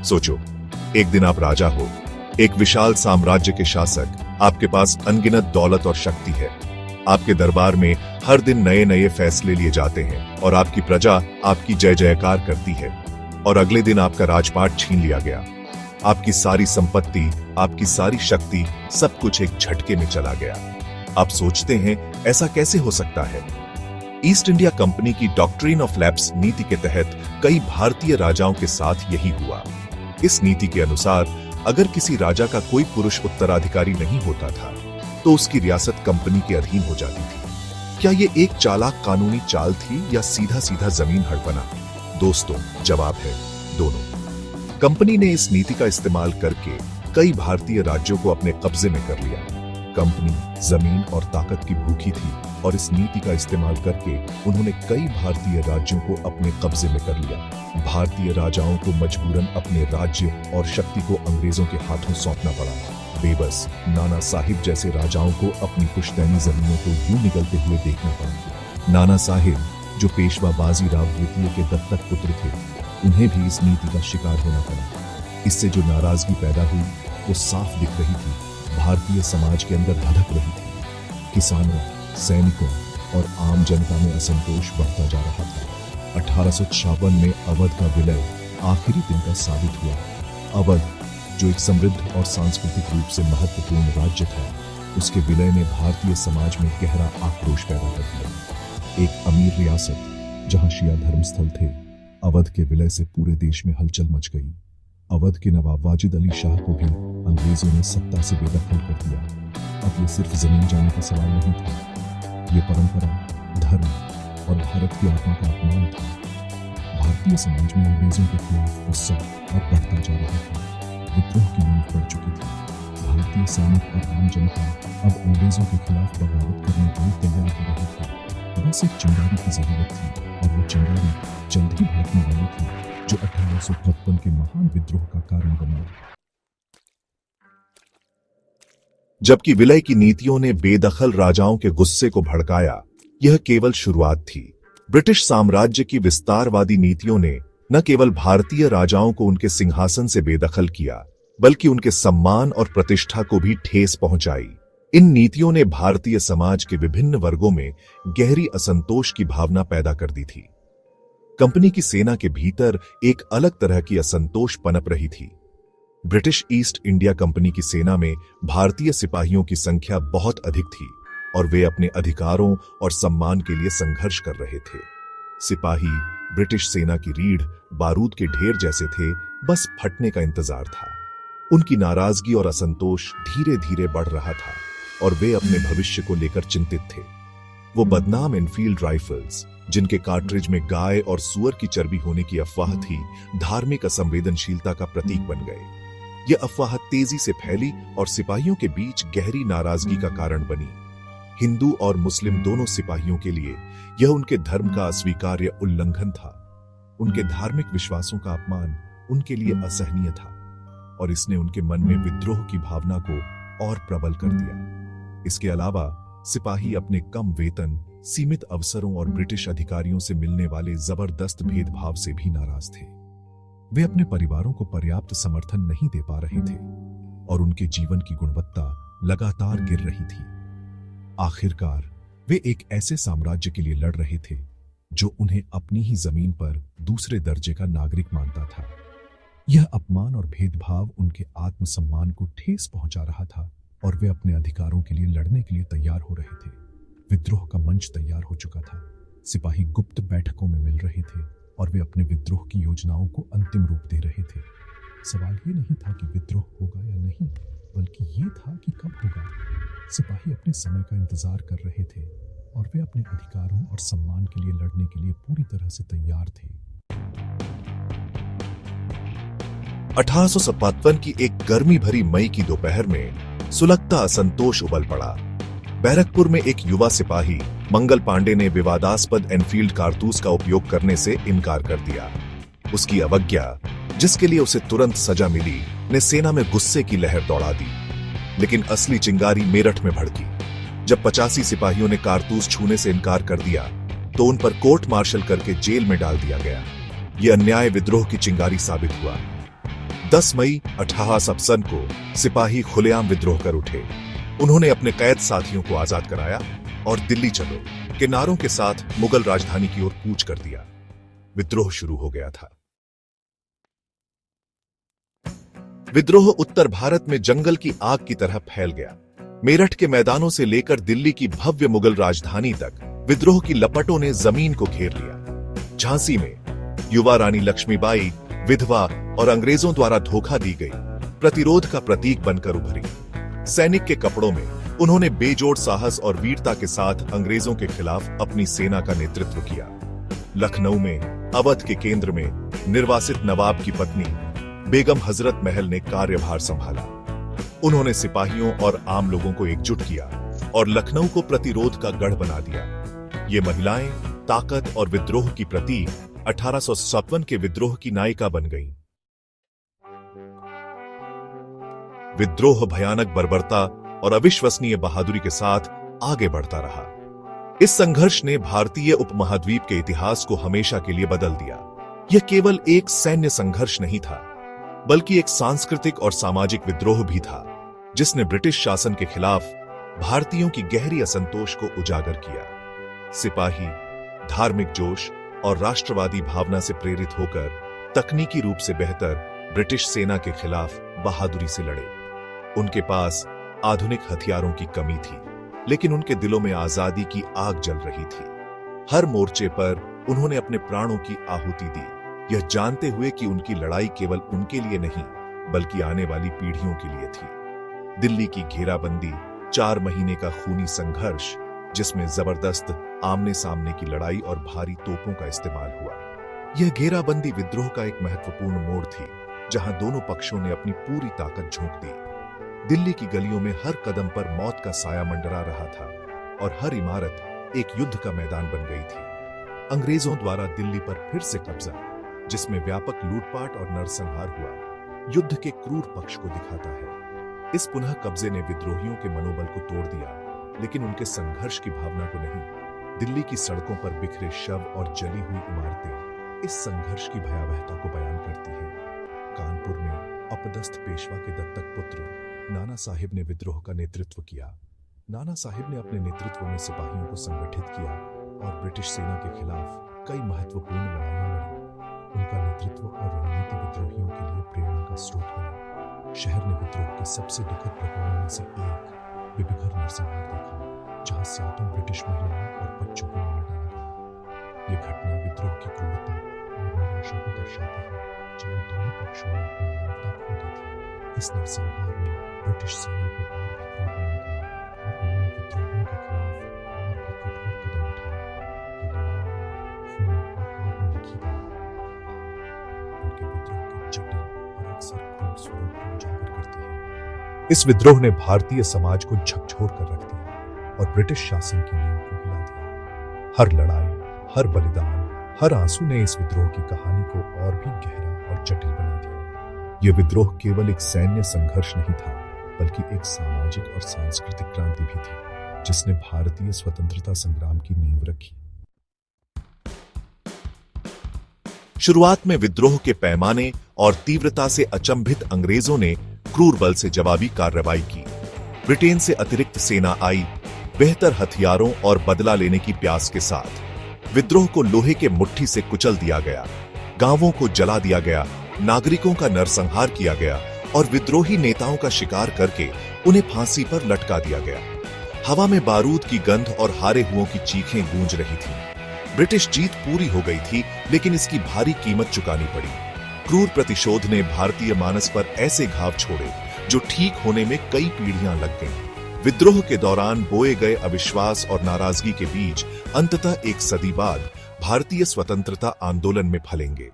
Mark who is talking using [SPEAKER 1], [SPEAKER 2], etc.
[SPEAKER 1] सोचो, एक दिन आप राजा हो, एक विशाल साम्राज्य के शासक, आपके पास अनगिनत दौलत और शक्ति है। आपके दरबार में हर दिन नए नए फैसले लिए जाते हैं और आपकी प्रजा आपकी जय जयकार करती है। और अगले दिन आपका राजपाट छीन लिया गया। आपकी सारी संपत्ति, आपकी सारी शक्ति, सब कुछ एक झटके में चला गया। आप सोचते हैं ऐसा कैसे हो सकता है? ईस्ट इंडिया कंपनी की डॉक्ट्रिन ऑफ लैप्स नीति के तहत कई भारतीय राजाओं के साथ यही हुआ। इस नीति के अनुसार अगर किसी राजा का कोई पुरुष उत्तराधिकारी नहीं होता था तो उसकी रियासत कंपनी के अधीन हो जाती थी। क्या ये एक चालाक कानूनी चाल थी या सीधा सीधा जमीन हड़पना? दोस्तों, जवाब है दोनों। कंपनी ने इस नीति का इस्तेमाल करके कई भारतीय राज्यों को अपने कब्जे में कर लिया। कंपनी जमीन और ताकत की भूखी थी और इस नीति का इस्तेमाल करके उन्होंने कई भारतीय राज्यों को अपने कब्जे में कर लिया। भारतीय राजाओं को मजबूरन अपने राज्य और शक्ति को अंग्रेजों के हाथों सौंपना पड़ा। बेबस नाना साहिब जैसे राजाओं को अपनी पुश्तैनी जमीनों को यूं निकलते हुए देखना पड़ा। नाना साहिब, जो पेशवा बाजीराव द्वितीय के दत्तक पुत्र थे, उन्हें भी इस नीति का शिकार होना पड़ा। इससे जो नाराजगी पैदा हुई वो साफ दिख रही थी। भारतीय समाज के अंदर धधक रही थी। किसानों, सैनिकों और आम जनता में असंतोष बढ़ता जा रहा था। 1856 में अवध का विलय आखिरी दिन का साबित हुआ। अवध, जो एक समृद्ध और सांस्कृतिक रूप से महत्वपूर्ण राज्य था, उसके विलय ने भारतीय समाज में गहरा आक्रोश पैदा कर दिया। एक अमीर रियासत जहां शिया धर्मस्थल थे, अवध के विलय से पूरे देश में हलचल मच गई। अवध के नवाब वाजिद अली शाह को भी अंग्रेजों ने सत्ता से बेदखल कर दिया। अब ये सिर्फ जमीन जाने का सवाल नहीं था, ये परंपरा, धर्म और भारत की आत्मा का अपमान था। भारतीय समाज में अंग्रेजों के खिलाफ गुस्सा अब बढ़ता जा रहा था। विद्रोह की नींव पड़ चुकी थी। भारतीय सैनिक और आम जनता अब अंग्रेजों के खिलाफ बगावत करने के लिए तैयार हो रहे थे। बस एक चिंगारी की जरूरत थी और वो चिंगारी जल्द ही भड़कने वाली थी, जो 1855 के महान विद्रोह का कारण बना। जबकि विलय की नीतियों ने बेदखल राजाओं के गुस्से को भड़काया, यह केवल शुरुआत थी। ब्रिटिश साम्राज्य की विस्तारवादी नीतियों ने न केवल भारतीय राजाओं को उनके सिंहासन से बेदखल किया, बल्कि उनके सम्मान और प्रतिष्ठा को भी ठेस पहुंचाई। इन नीतियों ने भारतीय समाज के विभिन्न वर्गों में गहरी असंतोष की भावना पैदा कर दी थी। कंपनी की सेना के भीतर एक अलग तरह की असंतोष पनप रही थी। ब्रिटिश ईस्ट इंडिया कंपनी की सेना में भारतीय सिपाहियों की संख्या बहुत अधिक थी और वे अपने अधिकारों और सम्मान के लिए संघर्ष कर रहे थे। सिपाही ब्रिटिश सेना की रीढ़ बारूद के ढेर जैसे थे, बस फटने का इंतजार था। उनकी नाराजगी और असंतोष धीरे धीरे बढ़ रहा था और वे अपने भविष्य को लेकर चिंतित थे। वो बदनाम एनफील्ड राइफल्स, जिनके कार्ट्रिज में गाय और सुअर की चर्बी होने की अफवाह थी, धार्मिक असंवेदनशीलता का प्रतीक बन गए। यह अफवाह तेजी से फैली और सिपाहियों के बीच गहरी नाराजगी का कारण बनी। हिंदू और मुस्लिम दोनों सिपाहियों के लिए यह उनके धर्म का अस्वीकार्य उल्लंघन था। उनके धार्मिक विश्वासों का अपमान उनके लिए असहनीय था और इसने उनके मन में विद्रोह की भावना को और प्रबल कर दिया। इसके अलावा सिपाही अपने कम वेतन, सीमित अवसरों और ब्रिटिश अधिकारियों से मिलने वाले जबरदस्त भेदभाव से भी नाराज थे। वे अपने परिवारों को पर्याप्त समर्थन नहीं दे पा रहे थे और उनके जीवन की गुणवत्ता लगातार गिर रही थी। आखिरकार वे एक ऐसे साम्राज्य के लिए लड़ रहे थे जो उन्हें अपनी ही जमीन पर दूसरे दर्जे का नागरिक मानता था। यह अपमान और भेदभाव उनके आत्मसम्मान को ठेस पहुंचा रहा था और वे अपने अधिकारों के लिए लड़ने के लिए तैयार हो रहे थे। विद्रोह का मंच तैयार हो चुका था। सिपाही गुप्त बैठकों में मिल रहे थे और वे अपने विद्रोह की योजनाओं को अंतिम रूप दे रहे थे। सवाल ये नहीं था कि विद्रोह होगा या नहीं, बल्कि ये था कि कब होगा। सिपाही अपने समय का इंतजार कर रहे थे और वे अपने अधिकारों और सम्मान के लिए लड़ने के लिए पूरी तरह से तैयार थे। 1857 की एक गर्मी भरी मई की दोपहर में सुलगता असंतोष उबल पड़ा। बैरकपुर में एक युवा सिपाही मंगल पांडे ने विवादास्पद एनफील्ड कारतूस का उपयोग करने से इनकार कर दिया। उसकी अवज्ञा, जिसके लिए उसे तुरंत सजा मिली, ने सेना में गुस्से की लहर दौड़ा दी। लेकिन असली चिंगारी मेरठ में भड़की। जब 85 सिपाहियों ने कारतूस छूने से इनकार कर दिया तो उन पर कोर्ट मार्शल करके जेल में डाल दिया गया। यह अन्याय विद्रोह की चिंगारी साबित हुआ। 10 मई 1856 को सिपाही खुलेआम विद्रोह कर उठे। उन्होंने अपने कैद साथियों को आजाद कराया और दिल्ली चलो के नारों के साथ मुगल राजधानी की ओर कूच कर दिया। विद्रोह शुरू हो गया था। विद्रोह उत्तर भारत में जंगल की आग की तरह फैल गया। मेरठ के मैदानों से लेकर दिल्ली की भव्य मुगल राजधानी तक विद्रोह की लपटों ने जमीन को घेर लिया। झांसी में युवा रानी लक्ष्मीबाई विधवा और अंग्रेजों द्वारा धोखा दी गई प्रतिरोध का प्रतीक बनकर उभरी। सैनिक के कपड़ों में उन्होंने बेजोड़ साहस और वीरता के साथ अंग्रेजों के खिलाफ अपनी सेना का नेतृत्व किया। लखनऊ में अवध के केंद्र में निर्वासित नवाब की पत्नी बेगम हजरत महल ने कार्यभार संभाला। उन्होंने सिपाहियों और आम लोगों को एकजुट किया और लखनऊ को प्रतिरोध का गढ़ बना दिया। ये महिलाएं ताकत और विद्रोह की प्रतीक 1857 के विद्रोह की नायिका बन गईं। विद्रोह भयानक बर्बरता और अविश्वसनीय बहादुरी के साथ आगे बढ़ता रहा। इस संघर्ष ने भारतीय उपमहाद्वीप के इतिहास को हमेशा के लिए बदल दिया। यह केवल एक सैन्य संघर्ष नहीं था, बल्कि एक सांस्कृतिक और सामाजिक विद्रोह भी था, जिसने ब्रिटिश शासन के खिलाफ भारतीयों की गहरी असंतोष को उजागर किया। सिपाही धार्मिक जोश और राष्ट्रवादी भावना से प्रेरित होकर तकनीकी रूप से बेहतर ब्रिटिश सेना के खिलाफ बहादुरी से लड़े। उनके पास आधुनिक हथियारों की कमी थी, लेकिन उनके दिलों में आजादी की आग जल रही थी। हर मोर्चे पर उन्होंने अपने प्राणों की आहुति दी, यह जानते हुए कि उनकी लड़ाई केवल उनके लिए नहीं, बल्कि आने वाली पीढ़ियों के लिए थी। दिल्ली की घेराबंदी 4 महीने का खूनी संघर्ष, जिसमें जबरदस्त आमने सामने की लड़ाई और भारी तोपों का इस्तेमाल हुआ। यह घेराबंदी विद्रोह का एक महत्वपूर्ण मोड़ थी, जहां दोनों पक्षों ने अपनी पूरी ताकत झोंक दी। दिल्ली की गलियों में हर कदम पर मौत का साया मंडरा रहा था और हर इमारत एक युद्ध का मैदान बन गई थी। अंग्रेजों द्वारा दिल्ली पर फिर से कब्जा, जिसमें व्यापक लूटपाट और नरसंहार हुआ, युद्ध के क्रूर पक्ष को दिखाता है। इस पुनः कब्जे ने विद्रोहियों के मनोबल को तोड़ दिया, लेकिन उनके संघर्ष की भावना को नहीं। दिल्ली की सड़कों पर बिखरे शव और जली हुई इमारतें इस संघर्ष की भयावहता को बयान करती हैं। कानपुर में अपदस्थ पेशवा के दत्तक पुत्र नाना साहिब ने विद्रोह का नेतृत्व किया। नाना साहिब ने अपने नेतृत्व में सिपाहियों को संगठित किया और ब्रिटिश सेना के खिलाफ कई महत्वपूर्ण लड़ाइयां लड़ी। उनका नेतृत्व और रणनीति विद्रोहियों के लिए प्रेरणा का स्रोत बना। शहर ने विद्रोह के सबसे दुखद प्रकरणों में से एक बेबिघर नरसंहार देखा, जहां सातों ब्रिटिश महिलाओं और बच्चों को मार डाला गया। ये घटना विद्रोह की क्रूरता और निराशा को दर्शाती है, जहां दोनों पक्षों ने अपनी मानवता खो दी थी। इस नरसंहार में ब्रिटिश सेना को और भी क्रूर बनाया गया और उन्होंने विद्रोहियों के खिलाफ और भी कठोर कदम उठाए। ये लड़ाई खून और आग में लिखी गई। उनके विद्रोह के जटिल और अक्सर क्रूर स्वरूप को उजागर करती है। इस विद्रोह ने भारतीय समाज को झकझोर कर रख दिया और ब्रिटिश शासन की नींव को हिला दिया। हर लड़ाई, हर बलिदान, हर आंसू ने इस विद्रोह की कहानी को और भी गहरा और जटिल बना दिया। यह विद्रोह केवल एक सैन्य संघर्ष नहीं था, बल्कि एक सामाजिक और सांस्कृतिक क्रांति भी थी, जिसने भारतीय स्वतंत्रता संग्राम की नींव रखी। शुरुआत में विद्रोह के पैमाने और तीव्रता से अचंभित अंग्रेजों ने क्रूर बल से जवाबी कार्रवाई की। ब्रिटेन से अतिरिक्त सेना आई, बेहतर हथियारों और बदला लेने की प्यास के साथ। विद्रोह को लोहे के मुट्ठी से कुचल दिया गया, गांवों को जला दिया गया, नागरिकों का नरसंहार किया गया और विद्रोही नेताओं का शिकार करके उन्हें फांसी पर लटका दिया गया। हवा में बारूद की गंध और हारे हुओं की चीखें गूंज रही थीं। ब्रिटिश जीत पूरी हो गई थी, लेकिन इसकी भारी कीमत चुकानी पड़ी। क्रूर प्रतिशोध ने भारतीय मानस पर ऐसे घाव छोड़े जो ठीक होने में कई पीढ़ियां लग गईं। विद्रोह के दौरान बोए गए अविश्वास और नाराजगी के बीज अंततः एक सदी बाद भारतीय स्वतंत्रता आंदोलन में फलेंगे।